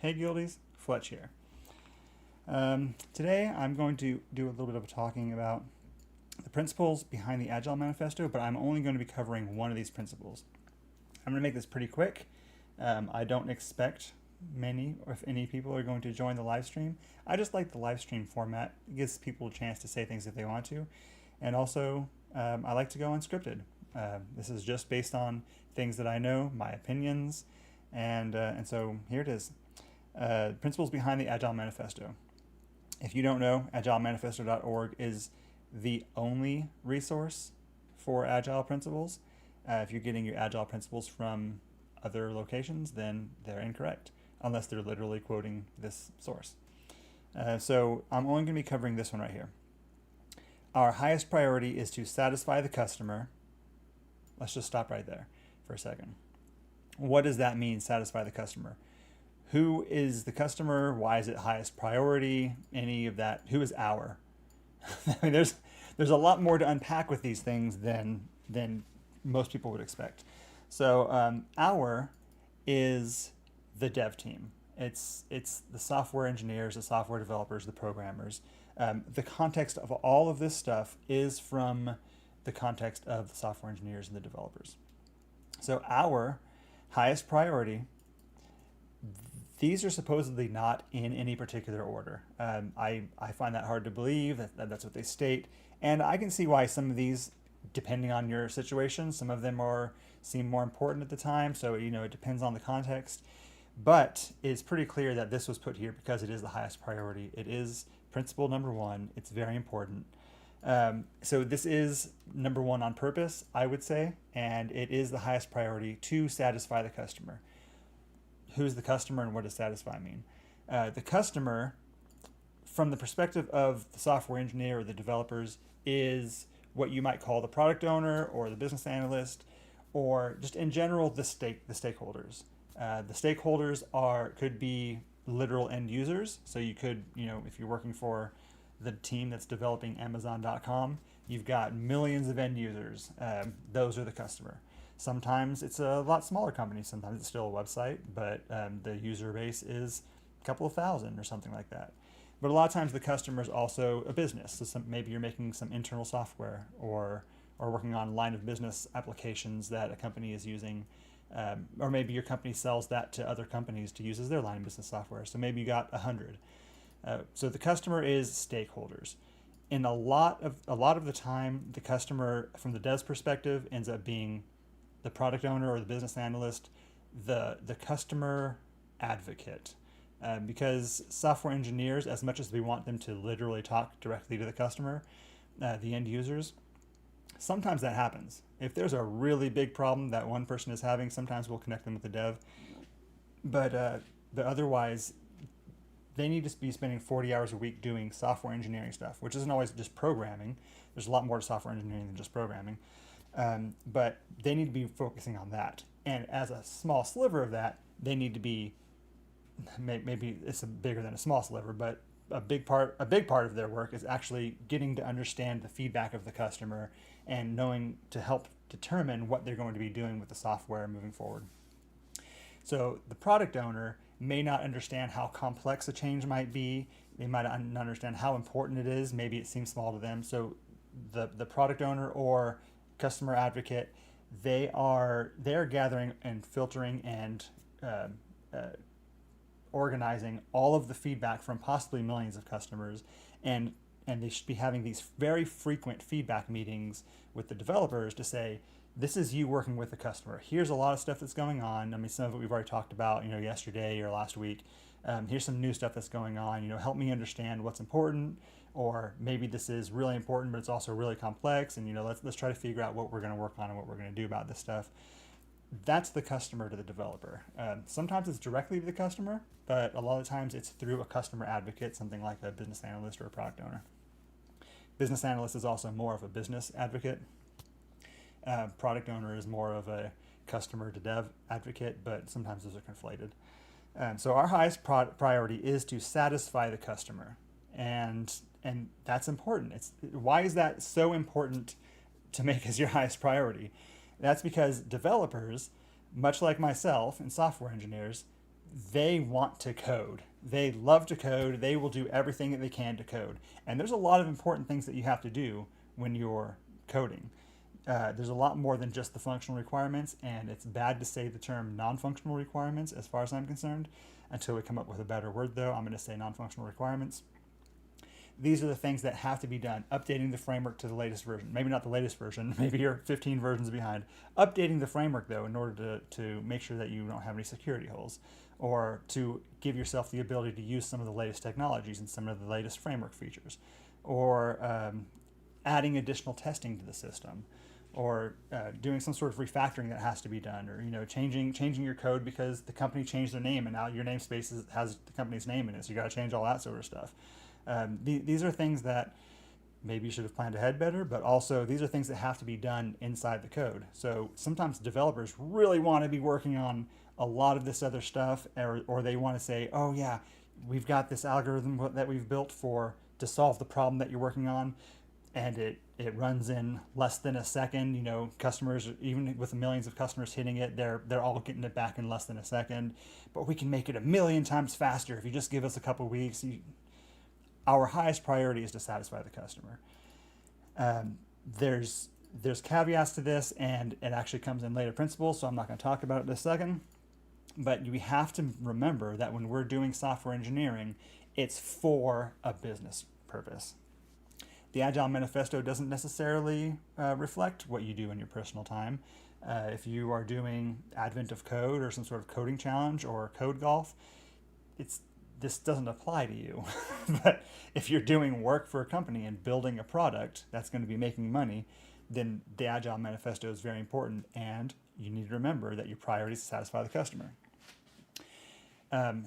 Hey Guildies, Fletch here. Today I'm going to do a little bit of talking about the principles behind the Agile Manifesto, but I'm only going to be covering one of these principles. I'm going to make this pretty quick. I don't expect many, or if any people are going to join the live stream. I just like the live stream format. It gives people a chance to say things if they want to. And also, I like to go unscripted. This is just based on things that I know, my opinions, and so here it is. Principles behind the Agile Manifesto. If you don't know, agilemanifesto.org is the only resource for Agile principles. If you're getting your Agile principles from other locations, then they're incorrect, unless they're literally quoting this source. So I'm only going to be covering this one right here. Our highest priority is to satisfy the customer. Let's just stop right there for a second. What does that mean, satisfy the customer? Who is the customer? Why is it highest priority? Any of that? Who is our? I mean, there's a lot more to unpack with these things than most people would expect. So our is the dev team. It's the software engineers, the software developers, the programmers. The context of all of this stuff is from the context of the software engineers and the developers. So our highest priority, these are supposedly not in any particular order. I find that hard to believe, that's what they state. And I can see why some of these, depending on your situation, some of them seem more important at the time. So, it depends on the context. But it's pretty clear that this was put here because it is the highest priority. It is principle number one. It's very important. So this is number one on purpose, I would say, and it is the highest priority to satisfy the customer. Who's the customer and what does satisfy mean? The customer, from the perspective of the software engineer or the developers, is what you might call the product owner or the business analyst, or just in general the stakeholders. The stakeholders could be literal end users. So you could, if you're working for the team that's developing Amazon.com, you've got millions of end users. Those are the customer. Sometimes it's a lot smaller company. Sometimes it's still a website, but the user base is a couple of thousand or something like that. But a lot of times the customer is also a business. So maybe you're making some internal software or working on line of business applications that a company is using. Or maybe your company sells that to other companies to use as their line of business software. So maybe you got 100. So the customer is stakeholders. And a lot of the time, the customer, from the dev's perspective, ends up being the product owner or the business analyst, the customer advocate. Because software engineers, as much as we want them to literally talk directly to the customer, the end users, sometimes that happens. If there's a really big problem that one person is having, sometimes we'll connect them with the dev. But otherwise, they need to be spending 40 hours a week doing software engineering stuff, which isn't always just programming. There's a lot more to software engineering than just programming. But they need to be focusing on that. And as a small sliver of that, they need to be, maybe it's bigger than a small sliver, but a big part of their work is actually getting to understand the feedback of the customer and knowing to help determine what they're going to be doing with the software moving forward. So the product owner may not understand how complex a change might be. They might not understand how important it is. Maybe it seems small to them. So the product owner or customer advocate, they're gathering and filtering and organizing all of the feedback from possibly millions of customers, and they should be having these very frequent feedback meetings with the developers to say, this is you working with the customer. Here's a lot of stuff that's going on. I mean, some of it we've already talked about, yesterday or last week. Here's some new stuff that's going on. Help me understand what's important, or maybe this is really important, but it's also really complex. And let's try to figure out what we're going to work on and what we're going to do about this stuff. That's the customer to the developer. Sometimes it's directly to the customer, but a lot of times it's through a customer advocate, something like a business analyst or a product owner. Business analyst is also more of a business advocate. Product owner is more of a customer to dev advocate, but sometimes those are conflated. So our highest priority is to satisfy the customer, and that's important. Why is that so important to make as your highest priority? That's because developers, much like myself and software engineers, they want to code. They love to code. They will do everything that they can to code. And there's a lot of important things that you have to do when you're coding. There's a lot more than just the functional requirements, and it's bad to say the term non-functional requirements as far as I'm concerned. Until we come up with a better word, though, I'm going to say non-functional requirements. These are the things that have to be done. Updating the framework to the latest version. Maybe not the latest version. Maybe you're 15 versions behind. Updating the framework, though, in order to make sure that you don't have any security holes, or to give yourself the ability to use some of the latest technologies and some of the latest framework features, or adding additional testing to the system, or doing some sort of refactoring that has to be done, or changing your code because the company changed their name and now your namespace has the company's name in it, so you got to change all that sort of stuff. These are things that maybe you should have planned ahead better, but also these are things that have to be done inside the code. So sometimes developers really want to be working on a lot of this other stuff, or they want to say, oh yeah, we've got this algorithm that we've built to solve the problem that you're working on, and it runs in less than a second. Customers, even with millions of customers hitting it, they're all getting it back in less than a second. But we can make it 1,000,000 times faster if you just give us a couple weeks. Our highest priority is to satisfy the customer. There's caveats to this, and it actually comes in later principles, so I'm not going to talk about it in a second. But we have to remember that when we're doing software engineering, it's for a business purpose. The Agile Manifesto doesn't necessarily reflect what you do in your personal time. If you are doing Advent of Code or some sort of coding challenge or code golf, this doesn't apply to you. But if you're doing work for a company and building a product that's going to be making money, then the Agile Manifesto is very important, and you need to remember that your priority is to satisfy the customer.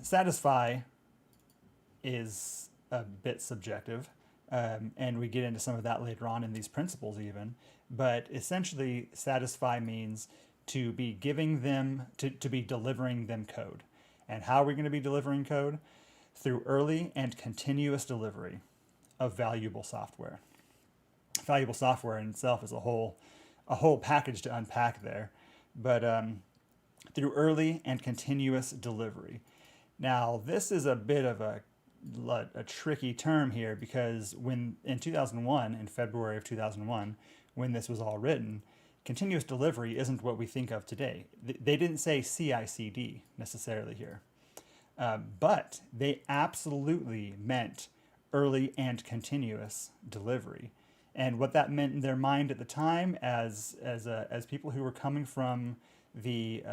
Satisfy is a bit subjective, and we get into some of that later on in these principles even, but essentially satisfy means to be giving them, to be delivering them code. And how are we going to be delivering code? Through early and continuous delivery of valuable software. Valuable software in itself is a whole package to unpack there, but through early and continuous delivery. Now, this is a bit of a tricky term here, because in 2001, in February of 2001, when this was all written, continuous delivery isn't what we think of today. They didn't say CI/CD necessarily here. But they absolutely meant early and continuous delivery. And what that meant in their mind at the time, as people who were coming from the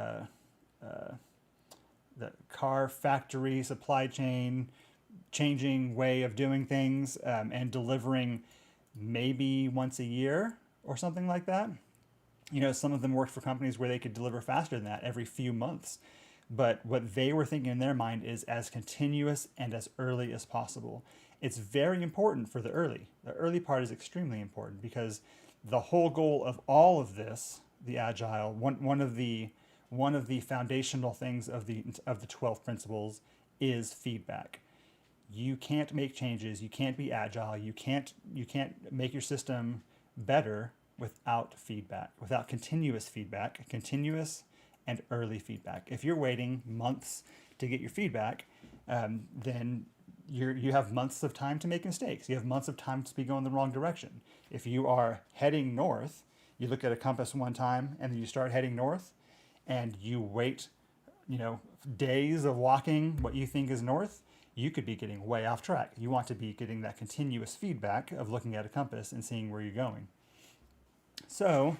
car factory supply chain, changing way of doing things, and delivering maybe once a year or something like that. Some of them worked for companies where they could deliver faster than that, every few months. But what they were thinking in their mind is as continuous and as early as possible. It's very important for the early. The early part is extremely important, because the whole goal of all of this, the Agile, one of the foundational things of the 12 principles is feedback. You can't make changes. You can't be agile. You can't make your system better without feedback, without continuous feedback, continuous and early feedback. If you're waiting months to get your feedback, then you have months of time to make mistakes. You have months of time to be going the wrong direction. If you are heading north, you look at a compass one time and then you start heading north, and you wait, days of walking what you think is north, you could be getting way off track. You want to be getting that continuous feedback of looking at a compass and seeing where you're going. So,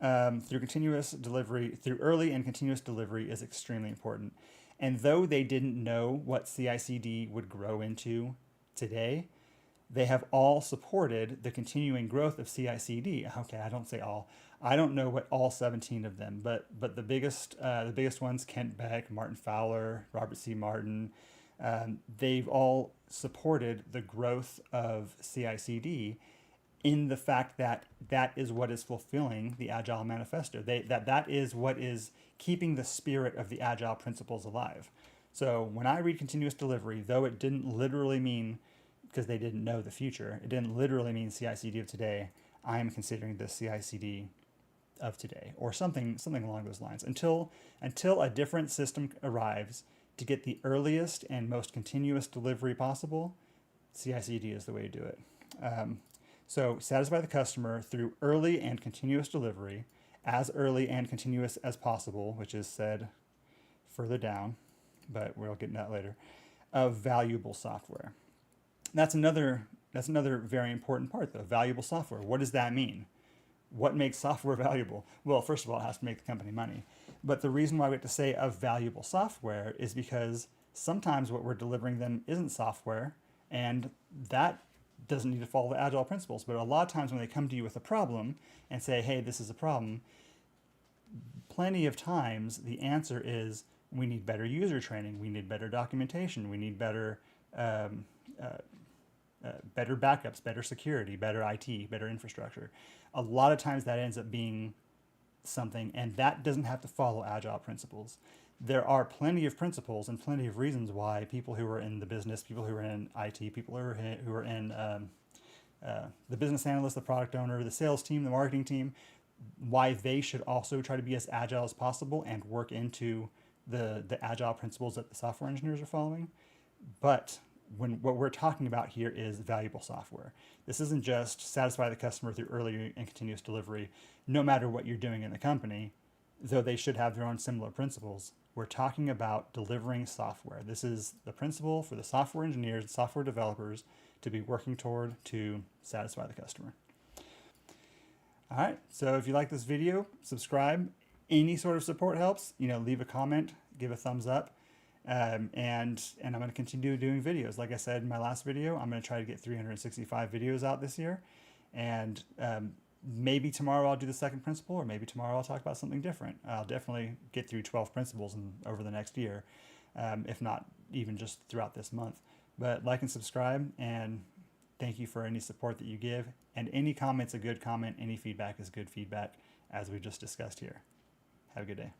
through early and continuous delivery is extremely important. And though they didn't know what CI/CD would grow into today, they have all supported the continuing growth of CI/CD. Okay, I don't say all. I don't know what all 17 of them, but the biggest ones, Kent Beck, Martin Fowler, Robert C. Martin, they've all supported the growth of CI/CD in the fact that that is what is fulfilling the Agile Manifesto. That is what is keeping the spirit of the Agile principles alive. So when I read continuous delivery, though it didn't literally mean, because they didn't know the future, it didn't literally mean CI/CD of today, I am considering this CI/CD of today, or something along those lines, until a different system arrives to get the earliest and most continuous delivery possible. CI/CD is the way to do it. So satisfy the customer through early and continuous delivery, as early and continuous as possible, which is said further down, but we'll get into that later, of valuable software. That's another very important part, though. Valuable software. What does that mean? What makes software valuable? Well, first of all, it has to make the company money. But the reason why we have to say of valuable software is because sometimes what we're delivering them isn't software, and that doesn't need to follow the Agile principles. But a lot of times when they come to you with a problem and say, hey, this is a problem, plenty of times the answer is, we need better user training, we need better documentation, we need better better backups, better security, better IT, better infrastructure. A lot of times that ends up being something, and that doesn't have to follow Agile principles. There are plenty of principles and plenty of reasons why people who are in the business, people who are in IT, people who are in the business analyst, the product owner, the sales team, the marketing team, why they should also try to be as agile as possible and work into the agile principles that the software engineers are following. But what we're talking about here is valuable software. This isn't just satisfy the customer through early and continuous delivery, no matter what you're doing in the company, though they should have their own similar principles. We're talking about delivering software. This is the principle for the software engineers and software developers to be working toward to satisfy the customer. All right, so if you like this video, subscribe. Any sort of support helps. Leave a comment, give a thumbs up. And I'm going to continue doing videos. Like I said in my last video, I'm going to try to get 365 videos out this year. And maybe tomorrow I'll do the second principle, or maybe tomorrow I'll talk about something different. I'll definitely get through 12 principles over the next year, if not even just throughout this month. But like and subscribe, and thank you for any support that you give. And any comment's a good comment. Any feedback is good feedback, as we just discussed here. Have a good day.